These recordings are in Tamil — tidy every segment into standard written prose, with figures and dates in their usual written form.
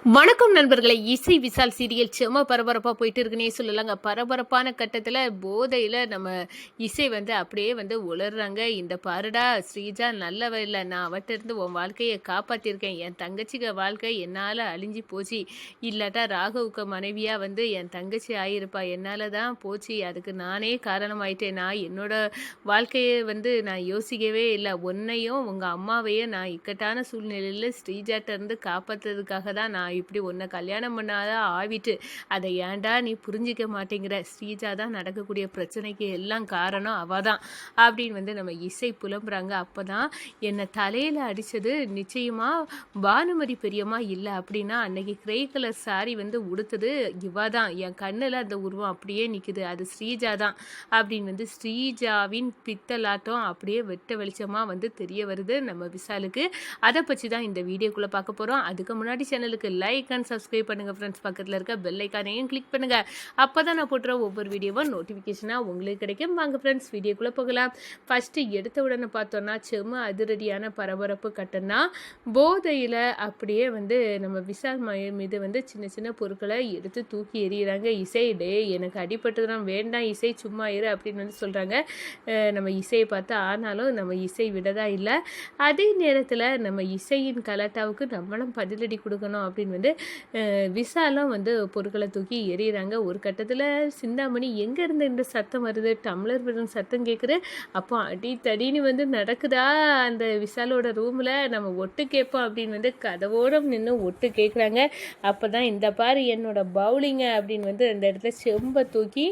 வணக்கம் நண்பர்களே. இசை விசால் சீரியல் செம பரபரப்பாக போயிட்டு இருக்குன்னே சொல்லலாங்க. பரபரப்பான கட்டத்தில் போதையில் நம்ம இசை அப்படியே உளர்றாங்க. இந்த பாருடா ஸ்ரீஜா நல்லவ இல்லை, நான் அவட்ட இருந்து உன் வாழ்க்கையை காப்பாற்றிருக்கேன். என் தங்கச்சிக்கு வாழ்க்கை என்னால் அழிஞ்சு போச்சு. இல்லாட்டா ராகவுக்கு மனைவியாக என் தங்கச்சி ஆகியிருப்பா. என்னால் தான் போச்சு. அதுக்கு நானே காரணமாயிட்டேன். நான் என்னோட வாழ்க்கையை நான் யோசிக்கவே இல்லை. உன்னையும் உங்கள் அம்மாவையும் நான் இக்கட்டான சூழ்நிலையில் ஸ்ரீஜாட்ட இருந்து காப்பாற்றுறதுக்காக தான் நான் இப்படி உன்னை கல்யாணம் பண்ணாதான் ஆவிட்டு அதை ஏன்டா நீ புரிஞ்சிக்க மாட்டேங்கிற. ஸ்ரீஜா தான் நடக்கக்கூடிய பிரச்சனைக்கு எல்லாம் காரணம் அவள் தான் அப்படின்னு நம்ம இசை புலம்புறாங்க. அப்போ தான் என்னை தலையில் அடித்தது நிச்சயமாக பானுமதி பெரியம்மா இல்லை அப்படின்னா அன்னைக்கு கிரே கலர் சாரி உடுத்தது இவா தான். என் கண்ணில் அந்த உருவம் அப்படியே நிற்குது, அது ஸ்ரீஜா தான் அப்படின்னு ஸ்ரீஜாவின் பித்தலாட்டம் அப்படியே வெட்ட வெளிச்சமாக தெரிய வருது நம்ம விசாலுக்கு. அதை பற்றி தான் இந்த வீடியோக்குள்ளே பார்க்க போகிறோம். அதுக்கு முன்னாடி சேனலுக்கு லைக் அண்ட் சப்ஸ்கிரைப் பண்ணுங்கள் ஃப்ரெண்ட்ஸ். பக்கத்தில் இருக்க பெல் ஐக்கானையும் கிளிக் பண்ணுங்கள். அப்போ தான் நான் போட்டுற ஒவ்வொரு வீடியோவும் நோட்டிஃபிகேஷனாக உங்களுக்கு கிடைக்கும். வாங்க ஃப்ரெண்ட்ஸ் வீடியோக்குள்ளே போகலாம். ஃபஸ்ட்டு எடுத்த உடனே பார்த்தோன்னா செம்ம அதிரடியான பரபரப்பு கட்டம்னா போதையில் அப்படியே நம்ம விசால் மீது சின்ன சின்ன பொருட்களை எடுத்து தூக்கி எறிகிறாங்க. இசை டே எனக்கு அடிபட்டதுதான், வேண்டாம் இசை சும்மா இரு அப்படின்னு சொல்கிறாங்க. நம்ம இசையை பார்த்து ஆனாலும் நம்ம இசை விடதா இல்லை. அதே நேரத்தில் நம்ம இசையின் கலாட்டாவுக்கு நம்மளும் பதிலடி கொடுக்கணும் அப்படின்னு விசாலும் பொருட்களை தூக்கி எறிகிறாங்க. ஒரு கட்டத்தில் சிந்தாமணி எங்கே இருந்து இந்த சத்தம் வருது, டம்ளர் விடும் சத்தம் கேட்குது. அப்போ அடி தடின்னு நடக்குதா அந்த விசாலோட ரூமில், நம்ம ஒட்டு கேட்போம் அப்படின்னு கதவோடு நின்று ஒட்டு கேட்குறாங்க. அப்போ தான் இந்த பாரு என்னோட பவுலிங்க அப்படின்னு அந்த இடத்துல செம்பை தூக்கி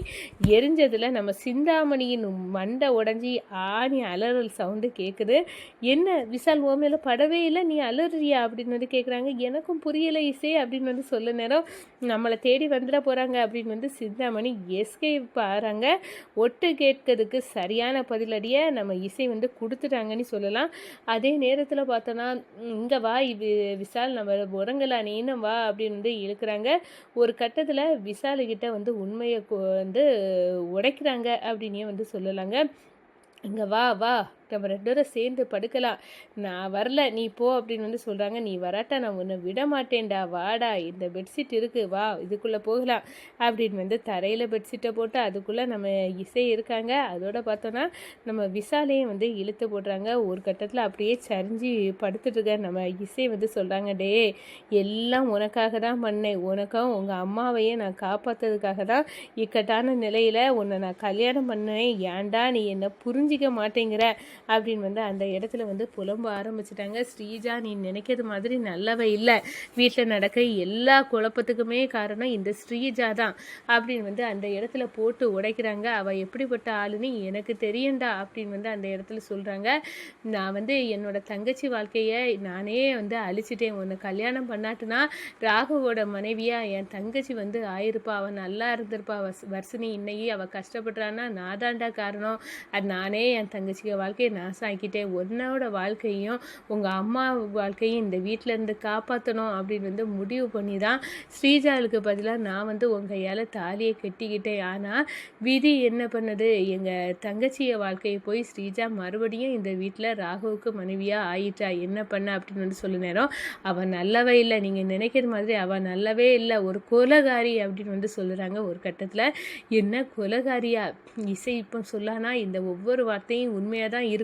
எரிஞ்சதில் நம்ம சிந்தாமணியின் மண்டை உடஞ்சி ஆணி அலறல் சவுண்டு கேட்குது. என்ன விசால் ஓமையில படவே இல்லை, நீ அலறியா அப்படின்னு கேட்குறாங்க. எனக்கும் புரியலை இசை அப்படின்னு சொல்ல நேரம் நம்மளை தேடி வந்துட போகிறாங்க அப்படின்னு சிந்தாமணி எஸ்கேப் பாருங்க. ஒட்டு கேட்கறதுக்கு சரியான பதிலடியை நம்ம இசை கொடுத்துட்டாங்கன்னு சொல்லலாம். அதே நேரத்தில் பார்த்தோன்னா இங்கே வா விசால் நம்ம உறங்கலாம் நீனும் வா அப்படின்னு இழுக்கிறாங்க. ஒரு கட்டத்தில் விசாலுக்கிட்ட உண்மையை உடைக்கிறாங்க அப்படின்னே சொல்லலாங்க. இங்கே வா வா நம்ம 2 பேரும் சேர்ந்து படுக்கலாம், நான் வரல நீ போ அப்படின்னு சொல்கிறாங்க. நீ வராட்டா நான் உன்னை விட மாட்டேன்டா, வாடா இந்த பெட்ஷீட் இருக்குது வா இதுக்குள்ளே போகலாம் அப்படின்னு தரையில் பெட்ஷீட்டை போட்டு அதுக்குள்ளே நம்ம இசை இருக்காங்க. அதோட பார்த்தோன்னா நம்ம விசாலையும் இழுத்து போடுறாங்க. ஒரு கட்டத்தில் அப்படியே சரிஞ்சு படுத்துட்டுருக்க நம்ம இசை சொல்கிறாங்க, டே எல்லாம் உனக்காக தான் பண்ணேன், உனக்கும் உங்கள் அம்மாவையும் நான் காப்பாற்றுறதுக்காக தான் இக்கட்டான நிலையில் உன்னை நான் கல்யாணம் பண்ணேன், ஏன்டா நீ என்னை புரிஞ்சிக்க மாட்டேங்கிற அப்படின்னு அந்த இடத்துல புலம்ப ஆரம்பிச்சிட்டாங்க. ஸ்ரீஜா நீ நினைக்கிறது மாதிரி நல்லவ இல்லை, வீட்டில் நடக்க எல்லா குழப்பத்துக்குமே காரணம் இந்த ஸ்ரீஜா தான் அப்படின்னு அந்த இடத்துல போட்டு உடைக்கிறாங்க. அவள் எப்படிப்பட்ட ஆளுன்னு எனக்கு தெரியும்டா அப்படின்னு அந்த இடத்துல சொல்கிறாங்க. நான் என்னோட தங்கச்சி வாழ்க்கையை நானே அழிச்சிட்டேன், உன்னை கல்யாணம் பண்ணாட்டுனா ராகுவோட மனைவியாக என் தங்கச்சி ஆயிருப்பா, அவள் நல்லா இருந்திருப்பா. வர்ஷினி இன்னைக்கு அவள் கஷ்டப்படுறான்னா நான் தாண்டா காரணம், அது நானே என் தங்கச்சிக்கு வாழ்க்கையை நாசாக்கிட்டேன். உன்னோட வாழ்க்கையும் உங்கள் அம்மா வாழ்க்கையும் இந்த வீட்டில் இருந்து காப்பாற்றணும் அப்படின்னு முடிவு பண்ணி தான் ஸ்ரீஜாவுக்கு பதிலாக நான் உங்கள் கையால் தாலியை கட்டிக்கிட்டேன். ஆனால் விதி என்ன பண்ணுது, எங்கள் தங்கச்சியை வாழ்க்கையை போய் ஸ்ரீஜா மறுபடியும் இந்த வீட்டில் ராகுவுக்கு மனைவியாக ஆயிட்டா, என்ன பண்ண அப்படின்னு சொல்ல நேரம் அவள் நல்லவே இல்லை, நீங்கள் நினைக்கிற மாதிரி அவள் நல்லவே இல்லை, ஒரு கொலகாரி அப்படின்னு சொல்லுறாங்க. ஒரு கட்டத்தில் என்ன கொலகாரியா இசை இப்போ சொல்லானா இந்த ஒவ்வொரு வார்த்தையும் உண்மையாக தான் இருக்கும்.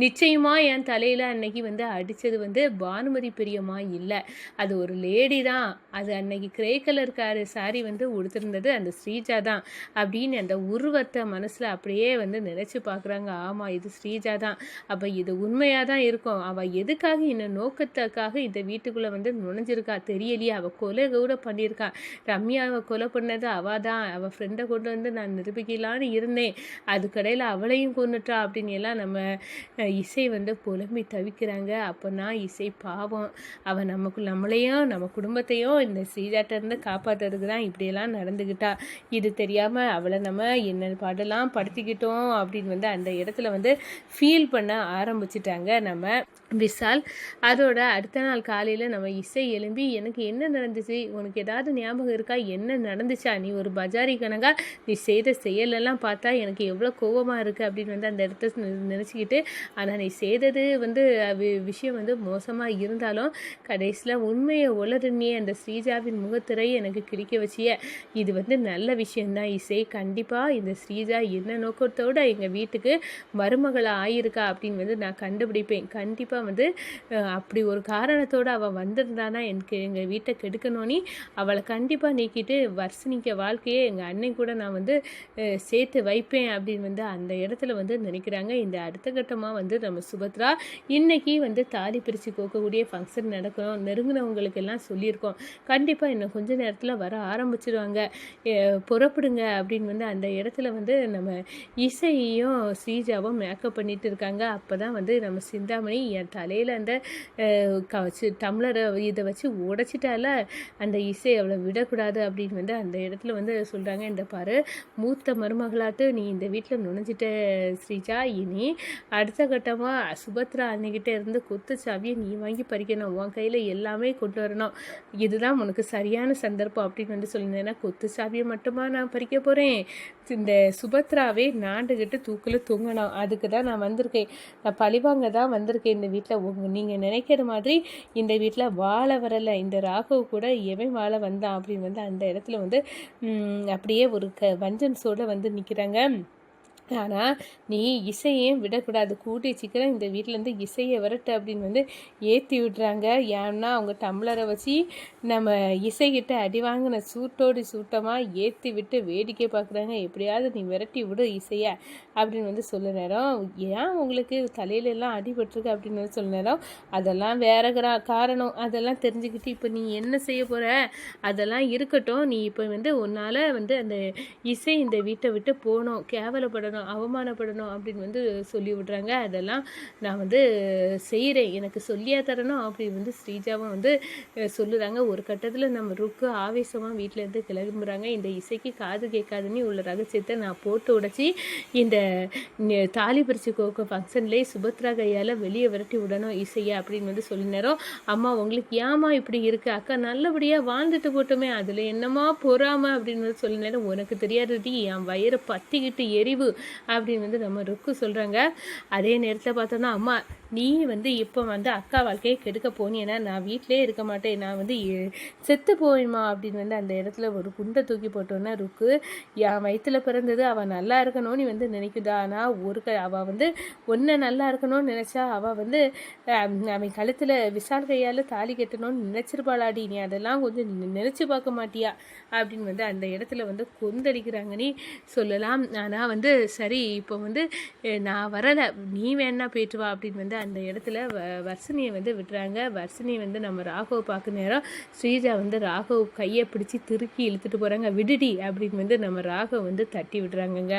நிச்சயமாக என் தலையில் அன்னைக்கு அடித்தது பானுமதி பெரியம்மா இல்லை, அது ஒரு லேடி தான். அது அன்னைக்கு கிரே கலர் சாரி உடுத்திருந்தது அந்த ஸ்ரீஜா தான் அப்படின்னு அந்த உருவத்தை மனசில் அப்படியே நினச்சி பார்க்குறாங்க. ஆமாம் இது ஸ்ரீஜா தான், அப்போ இது உண்மையாக தான் இருக்கும். அவள் எதுக்காக இந்த நோக்கத்துக்காக இந்த வீட்டுக்குள்ளே நுழைஞ்சிருக்கா தெரியலையே. அவள் கொலை கூட பண்ணியிருக்கா, ரம்யாவை கொலை பண்ணது அவள் தான். அவள் ஃப்ரெண்டை கொண்டு நான் நிரூபிக்கலான்னு இருந்தேன், அதுக்கடையில் அவளையும் கொண்டுட்டா அப்படின்னு எல்லாம் நம்ம இசை புலம்பி தவிக்கிறாங்க. அப்போனா இசை பாவம், அவன் நம்மளையும் நம்ம குடும்பத்தையும் இந்த ஸ்ரீஜாட்டிருந்து காப்பாற்றுறதுக்கு தான் இப்படியெல்லாம் நடந்துக்கிட்டா. இது தெரியாமல் அவளை நம்ம என்ன பாடலாம் படுத்திக்கிட்டோம் அப்படின்னு அந்த இடத்துல ஃபீல் பண்ண ஆரம்பிச்சிட்டாங்க நம்ம விசால். அதோட அடுத்த நாள் காலையில் நம்ம இசை எழும்பி எனக்கு என்ன நடந்துச்சு, உனக்கு ஏதாவது ஞாபகம் இருக்கா, என்ன நடந்துச்சா, நீ ஒரு பஜாரி கணக்கா நீ செய்த செயலெல்லாம் பார்த்தா எனக்கு எவ்வளோ கோபமாக இருக்குது அப்படின்னு அந்த இடத்த நினச்சி நினச்சிக்கிட்டு, ஆனால் நீ செய்தது வந்து விஷயம் வந்து மோசமாக இருந்தாலும் கடைசியில் உண்மையை உளறுனியே அந்த ஸ்ரீஜாவின் முகத்திரை எனக்கு கிழிக்க வச்சிய. இது வந்து நல்ல விஷயந்தான் இசை. கண்டிப்பாக இந்த ஸ்ரீஜா என்ன நோக்கத்தோடு எங்கள் வீட்டுக்கு மருமகளை ஆயிருக்கா அப்படின்னு வந்து நான் கண்டுபிடிப்பேன். கண்டிப்பாக வந்து அப்படி ஒரு காரணத்தோடு அவள் வந்திருந்தானா எனக்கு எங்கள் வீட்டை கெடுக்கணும்னு அவளை கண்டிப்பாக நீக்கிட்டு வர்ஷினிக்க வாழ்க்கையே எங்கள் அண்ணன் கூட நான் வந்து சேர்த்து வைப்பேன் அப்படின்னு வந்து அந்த இடத்துல வந்து நினைக்கிறாங்க. இந்த அடுத்த கட்டமாக வந்து நம்ம சுபத்ரா இன்னைக்கு வந்து தாலி பிரித்து கோக்கக்கூடிய ஃபங்க்ஷன் நடக்கணும். நெருங்கினவங்களுக்கெல்லாம் சொல்லியிருக்கோம். கண்டிப்பாக இன்னும் கொஞ்ச நேரத்தில் வர ஆரம்பிச்சிடுவாங்க, புறப்படுங்க அப்படின்னு வந்து அந்த இடத்துல வந்து நம்ம இசையையும் ஸ்ரீஜாவும் மேக்கப் பண்ணிட்டு இருக்காங்க. அப்போ தான் வந்து நம்ம சிந்தாமணி என் தலையில் அந்த டம்ளரை இதை வச்சு உடைச்சிட்டால அந்த இசை அவளை விடக்கூடாது அப்படின்னு வந்து அந்த இடத்துல வந்து சொல்கிறாங்க. இந்த பாரு, மூத்த மருமகளாட்டு நீ இந்த வீட்டில் நுழைஞ்சிட்ட ஸ்ரீஜா, இனி அடுத்த கட்டமாக சுபத்ரா அன்னைக்கிட்ட இருந்து கொத்து சாவியை நீ வாங்கி பறிக்கணும், உன் கையில் எல்லாமே கொண்டு வரணும், இதுதான் உனக்கு சரியான சந்தர்ப்பம் அப்படின்னு வந்து சொல்லியிருந்தேன். ஏன்னா கொத்து சாவியை மட்டுமா நான் பறிக்க போகிறேன், இந்த சுபத்ராவே நாண்டுகிட்டு தூக்கில் தொங்கணும், அதுக்கு தான் நான் வந்திருக்கேன், நான் பழிவாங்க தான் வந்திருக்கேன் இந்த வீட்டில். நீங்கள் நினைக்கிற மாதிரி இந்த வீட்டில் வாழ வரலை, இந்த ராகவ் கூட எவன் வாழ வந்தான் அப்படின்னு வந்து அந்த இடத்துல வந்து அப்படியே ஒரு வஞ்சன்ஸோடு வந்து நிற்கிறாங்க. ஆனால் நீ இசையையும் விடக்கூடாது, கூட்டி சீக்கிரம் இந்த வீட்டிலேருந்து இசையை விரட்டு அப்படின்னு வந்து ஏற்றி விடுறாங்க. ஏன்னா அவங்க டம்ளரை வச்சு நம்ம இசைக்கிட்ட அடி வாங்கின சூட்டோடு சூட்டமாக ஏற்றி விட்டு வேடிக்கை பார்க்குறாங்க. எப்படியாவது நீ விரட்டி விடு இசையை அப்படின்னு வந்து சொல்ல நேரம், ஏன் உங்களுக்கு தலையிலெல்லாம் அடிபட்டிருக்கு அப்படின்னு வந்து சொல்ல நேரம், அதெல்லாம் வேற காரணம், அதெல்லாம் தெரிஞ்சுக்கிட்டு இப்போ நீ என்ன செய்ய போகிற, அதெல்லாம் இருக்கட்டும், நீ இப்போ வந்து உன்னால் வந்து அந்த இசை இந்த வீட்டை விட்டு போகணும், கேவலப்படணும், அவமானப்படணும் அப்படின்னு வந்து சொல்லி விடுறாங்க. அதெல்லாம் நான் வந்து செய்கிறேன், எனக்கு சொல்லியா தரணும் அப்படின்னு வந்து ஸ்ரீஜாவும் வந்து சொல்லுறாங்க. ஒரு கட்டத்தில் நம்ம ருக்கு ஆவேசமாக வீட்டிலேருந்து கிளம்புறாங்க. இந்த இசைக்கு காது கேட்காதுன்னு உள்ள ரகசியத்தை நான் போட்டு உடைச்சி இந்த தாலி பிரிச்சு கோக்க ஃபங்க்ஷன்லேயே சுபத்ரா கையால் வெளியே விரட்டி விடணும் இசையை அப்படின்னு வந்து சொல்லி நேரம், அம்மா உங்களுக்கு ஏமா இப்படி இருக்குது, அக்கா நல்லபடியாக வாழ்ந்துட்டு போட்டோமே, அதில் என்னமா பொறாம அப்படின்னு வந்து சொல்லி நேரம், உனக்கு தெரியாதடி என் வயிறு பற்றிக்கிட்டு எரிவு அப்படின்னு வந்து நம்ம ருக்கு சொல்கிறாங்க. அதே நேரத்தில் பார்த்தோன்னா, அம்மா நீ வந்து இப்போ வந்து அக்கா வாழ்க்கையை கெடுக்க போனீன்னா நான் வீட்டிலே இருக்க மாட்டேன், நான் வந்து செத்து போவேன்மா அப்படின்னு வந்து அந்த இடத்துல ஒரு குண்டை தூக்கி போட்டோன்னா ருக்கு, என் வயிற்றில் பிறந்தது அவள் நல்லா இருக்கணும்னு வந்து நினைக்குதா, ஆனால் அவள் வந்து ஒன்றை நல்லா இருக்கணும்னு நினச்சா அவள் வந்து அவன் கழுத்தில் விசால் கையால் தாலி கட்டணும்னு நினச்சிருப்பாளாடி, நீ அதெல்லாம் கொஞ்சம் நினச்சி பார்க்க மாட்டியா அப்படின்னு வந்து அந்த இடத்துல வந்து கொந்தளிக்கிறாங்கன்னு சொல்லலாம். ஆனால் வந்து சரி இப்போ வந்து நான் வரலை, நீ வேணா போயிட்டு வா அப்படின்னு வந்து அந்த இடத்துல வர்ஷினியை வந்து விட்டுறாங்க. வர்ஷினியை வந்து நம்ம ராகவ் பார்க்க நேரம் ஸ்ரீஜா வந்து ராகவ் கையை பிடிச்சி திருக்கி இழுத்துட்டு போகிறாங்க. விடுடி அப்படின்னு வந்து நம்ம ராகவ் வந்து தட்டி விடுறாங்கங்க.